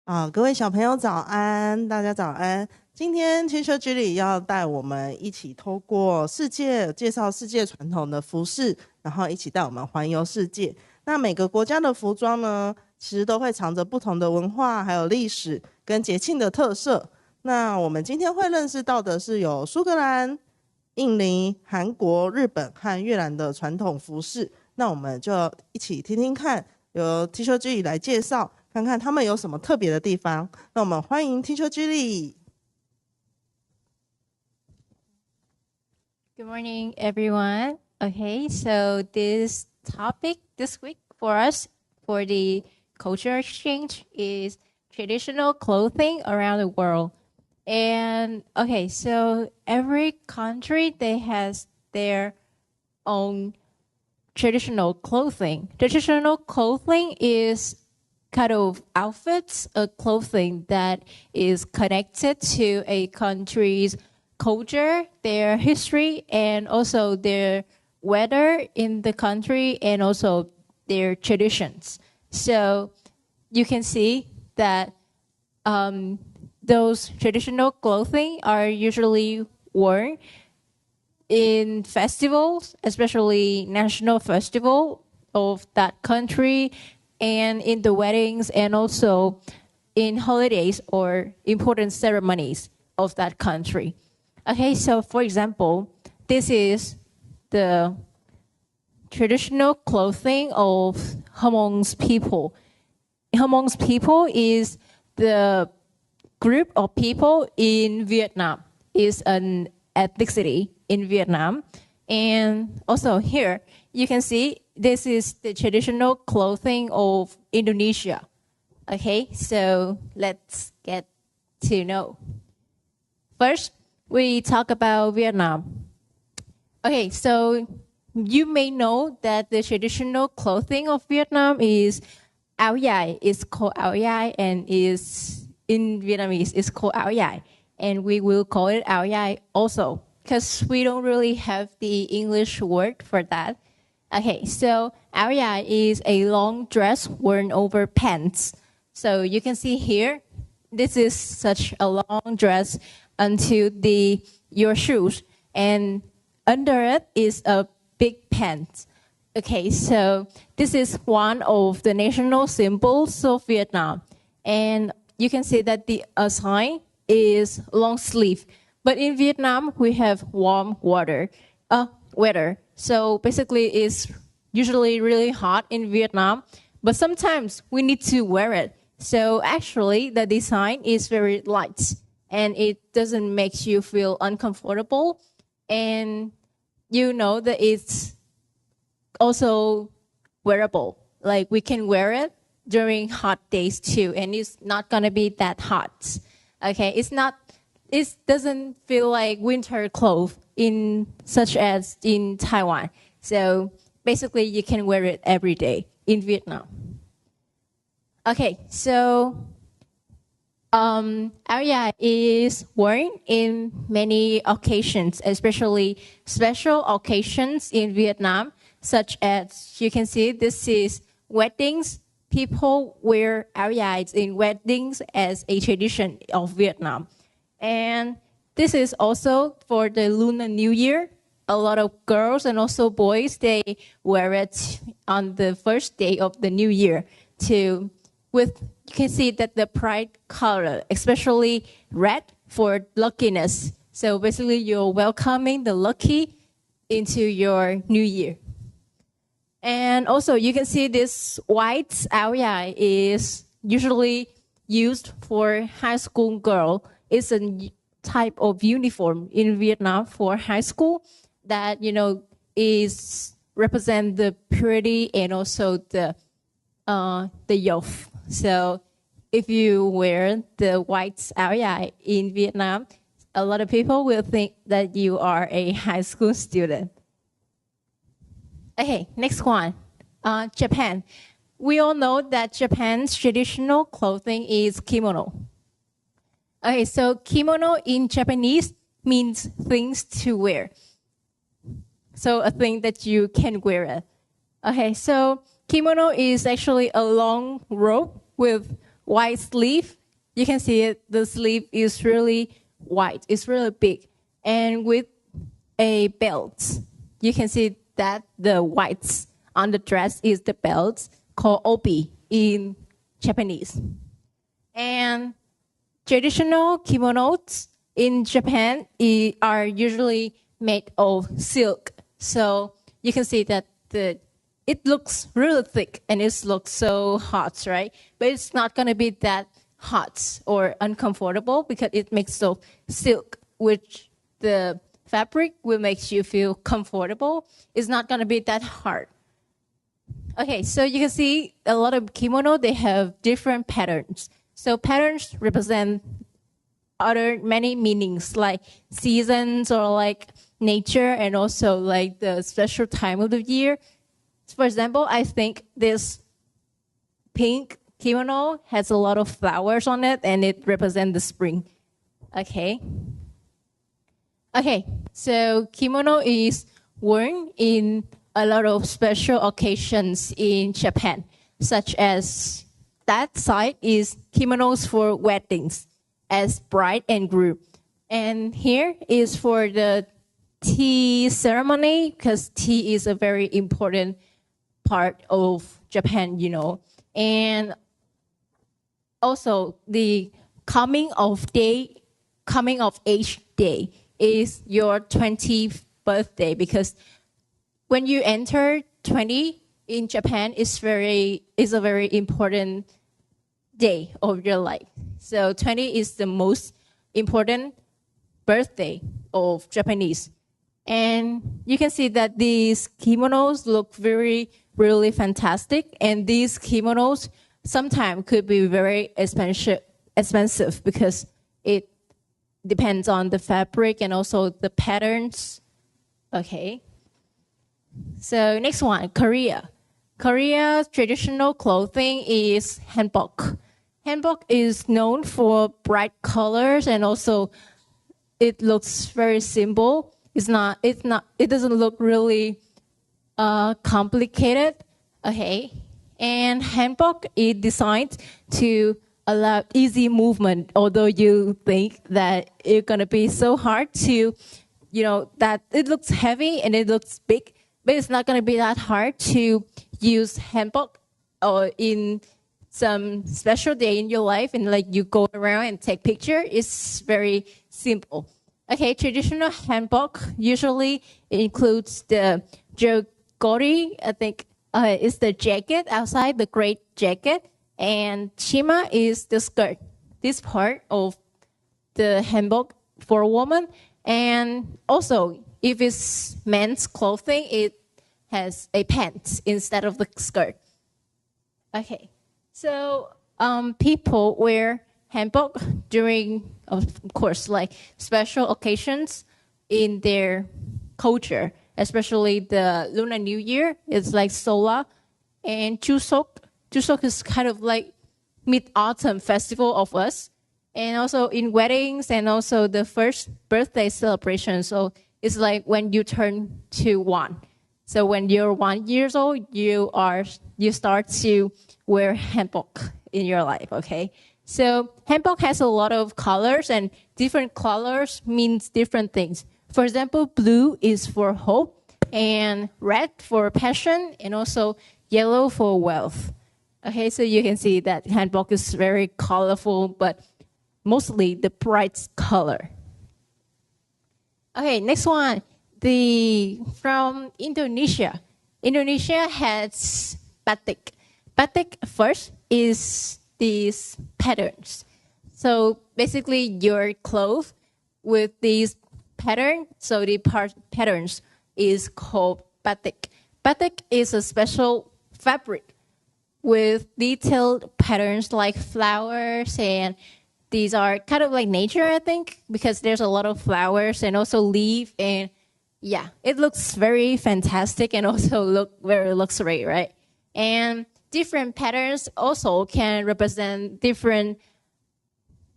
各位小朋友早安，大家早安。今天天修居里要带我们一起透过介绍世界传统的服饰，然后一起带我们环游世界。那每个国家的服装呢，其实都会藏着不同的文化，还有历史跟节庆的特色。那我们今天会认识到的是有苏格兰、印尼、韩国、日本和越南的传统服饰。那我们就一起听听看，由 T 恤居里来介绍，看看他们有什么特别的地方。那我们欢迎 T 恤居里。Good morning, everyone. Okay, so this topic this week for us for the culture exchange is traditional clothing around the world. And okay, so every country they has their own traditional clothing. Traditional clothing is kind of outfits or clothing that is connected to a country's culture, their history, and also their weather in the country and also their traditions. So you can see that those traditional clothing are usually worn in festivals, especially national festival of that country, and in the weddings, and also in holidays or important ceremonies of that country. Okay, so for example, this is the traditional clothing of Hmongs people. Hmongs people is the group of people in Vietnam, is an ethnicity in Vietnam. And also here, you can see this is the traditional clothing of Indonesia. Okay, so let's get to know. First, we talk about Vietnam. Okay, so you may know that the traditional clothing of Vietnam is áo dài. It's called áo dài and is in Vietnamese it's called áo dài. And we will call it áo dài also because we don't really have the English word for that. Okay, so áo dài is a long dress worn over pants. So you can see here, this is such a long dress until your shoes, and under it is a big pants. Okay, so this is one of the national symbols of Vietnam, and you can see that the sign is long sleeve. But in Vietnam, we have warm weather. So basically, it's usually really hot in Vietnam, but sometimes we need to wear it. So actually, the design is very light, and it doesn't make you feel uncomfortable. And you know that it's also wearable. Like we can wear it during hot days too, and it's not gonna be that hot. Okay, it doesn't feel like winter clothes such as in Taiwan. So basically you can wear it every day in Vietnam. Okay, so áo dài is worn in many occasions, especially special occasions in Vietnam, such as you can see this is weddings. People wear áo dài in weddings as a tradition of Vietnam. And this is also for the Lunar New Year. A lot of girls and also boys, they wear it on the first day of the new year you can see that the pride color, especially red for luckiness. So basically you're welcoming the lucky into your new year. And also you can see this white áo dài is usually used for high school girl. It's a type of uniform in Vietnam for high school that, is represent the purity and also the youth. So if you wear the white áo dài in Vietnam, a lot of people will think that you are a high school student. Okay, next one, Japan. We all know that Japan's traditional clothing is kimono. Okay, so kimono in Japanese means things to wear. So a thing that you can wear it. Okay, so kimono is actually a long robe with white sleeve. You can see it. The sleeve is really wide. It's really big. And with a belt, you can see that the whites on the dress is the belt called obi in Japanese. And traditional kimonos in Japan are usually made of silk. So you can see that it looks really thick and it looks so hot, right? But it's not going to be that hot or uncomfortable because it makes of silk, which the fabric will make you feel comfortable. It's not going to be that hard. Okay, so you can see a lot of kimono, they have different patterns. So patterns represent many meanings like seasons or like nature and also like the special time of the year. For example, I think this pink kimono has a lot of flowers on it and it represents the spring. Okay, so kimono is worn in a lot of special occasions in Japan, such as that side is kimonos for weddings as bride and groom. And here is for the tea ceremony because tea is a very important part of Japan, you know. And also the coming of age day is your 20th birthday because when you enter 20 in Japan is a very important day of your life. So 20 is the most important birthday of Japanese. And you can see that these kimonos look really fantastic. And these kimonos sometimes could be very expensive because it depends on the fabric and also the patterns. Okay. So next one, Korea. Korea's traditional clothing is hanbok. Hanbok is known for bright colors and also it looks very simple. It doesn't look really complicated. Okay. And hanbok is designed to allow easy movement, although you think that it's going to be so hard to, that it looks heavy and it looks big, but it's not going to be that hard to use hanbok or in some special day in your life and like you go around and take picture. It's very simple. Okay, traditional hanbok usually includes the jogori, I think is the jacket outside, the gray jacket, and chima is the skirt. This part of the hanbok for a woman, and also if it's men's clothing, it has a pants instead of the skirt. Okay, so people wear hanbok during, of course, like special occasions in their culture, especially the Lunar New Year. It's like Sola and Chuseok. Chuseok is kind of like mid-autumn festival of us. And also in weddings and also the first birthday celebration. So it's like when you turn to 1. So when you're 1 year old, you start to wear hanbok in your life, okay? So hanbok has a lot of colors and different colors means different things. For example, blue is for hope and red for passion and also yellow for wealth. Okay, so you can see that hanbok is very colorful, but mostly the bright color. Okay, next one. From Indonesia. Indonesia has batik. Batik first is these patterns. So basically your clothes with these patterns, so the patterns is called batik. Batik is a special fabric with detailed patterns like flowers, and these are kind of like nature, I think, because there's a lot of flowers and also leaf, and yeah, it looks very fantastic and also look very luxury, right? And different patterns also can represent different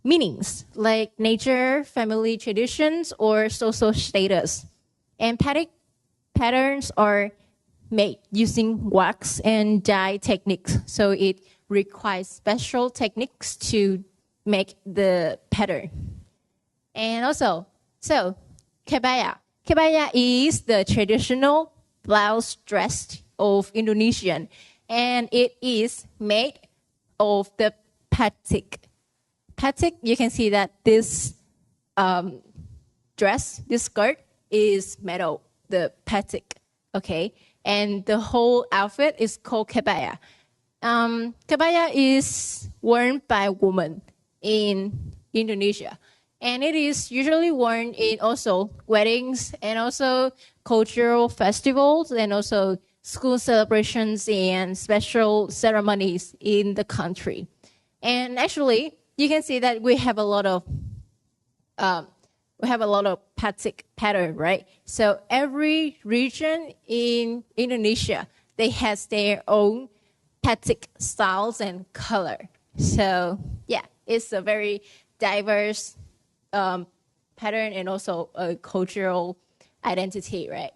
meanings like nature, family traditions, or social status. And patterns are made using wax and dye techniques. So it require special techniques to make the pattern. And also, so kebaya. Kebaya is the traditional blouse dress of Indonesian, and it is made of the batik. Batik, you can see that this dress, this skirt, is made of the batik, okay? And the whole outfit is called kebaya. Kebaya is worn by women in Indonesia. And it is usually worn in also weddings and also cultural festivals and also school celebrations and special ceremonies in the country. And actually, you can see that we have a lot of batik pattern, right? So every region in Indonesia, they has their own batik styles and color. So yeah, it's a very diverse pattern and also a cultural identity, right?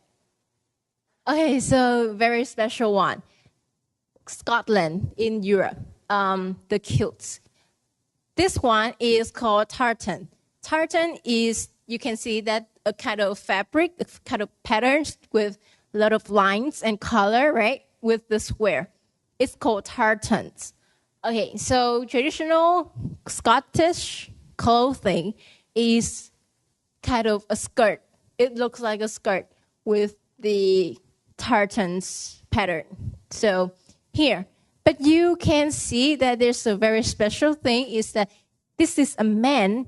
Okay, so very special one. Scotland in Europe, the kilts. This one is called tartan. Tartan is, you can see that a kind of fabric, a kind of patterns with a lot of lines and color, right? With the square. It's called tartans. Okay, so traditional Scottish clothing is kind of a skirt. It looks like a skirt with the tartans pattern. So here, but you can see that there's a very special thing is that this is a man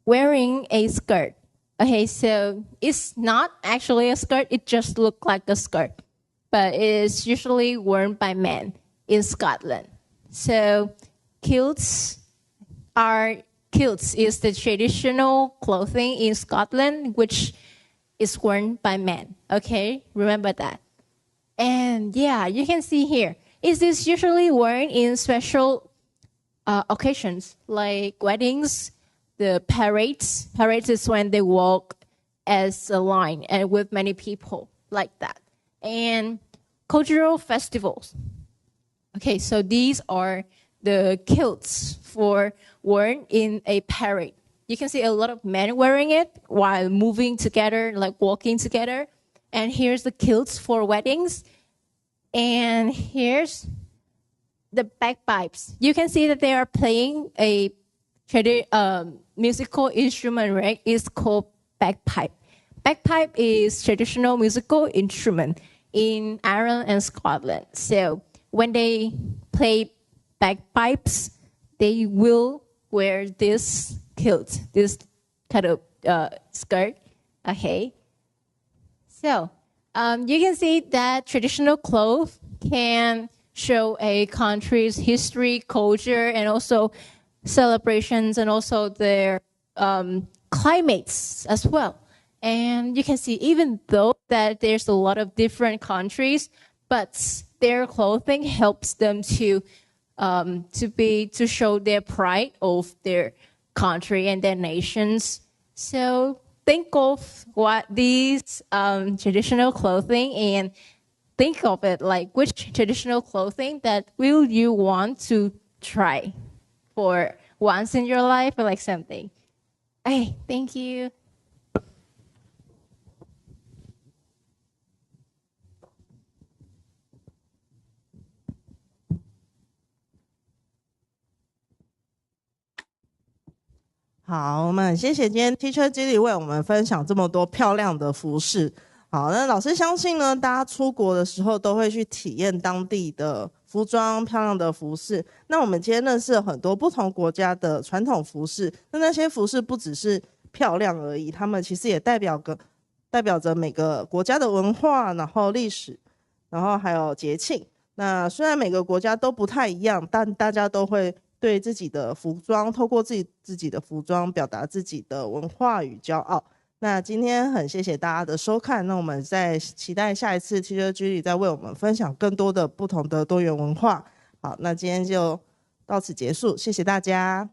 wearing a skirt. Okay, so it's not actually a skirt. It just looks like a skirt, but it is usually worn by men in Scotland. So kilts is the traditional clothing in Scotland, which is worn by men. Okay, remember that. And yeah, you can see here. Is this usually worn in special occasions like weddings, the parades? Parades is when they walk as a line and with many people like that. And cultural festivals. Okay, so these are the kilts for worn in a parade. You can see a lot of men wearing it while moving together, like walking together. And here's the kilts for weddings. And here's the bagpipes. You can see that they are playing a musical instrument, right? It's called bagpipe. Bagpipe is traditional musical instrument in Ireland and Scotland. So when they play bagpipes, they will wear this kilt, this kind of skirt. Okay. So you can see that traditional clothes can show a country's history, culture, and also celebrations, and also their climates as well. And you can see even though that there's a lot of different countries, but their clothing helps them to show their pride of their country and their nations. So think of what these traditional clothing and think of it like which traditional clothing that will you want to try for once in your life or like something. Hey, thank you.好，我们很谢谢今天 Teacher Julie 为我们分享这么多漂亮的服饰。好，那老师相信呢，大家出国的时候都会去体验当地的服装、漂亮的服饰。那我们今天认识了很多不同国家的传统服饰，那些服饰不只是漂亮而已，它们其实也代表着每个国家的文化，然后历史，然后还有节庆。那虽然每个国家都不太一样，但大家都会对自己的服装，透过自己的服装表达自己的文化与骄傲。那今天很谢谢大家的收看，那我们再期待下一次 Teacher Julie 再为我们分享更多的不同的多元文化。好，那今天就到此结束，谢谢大家。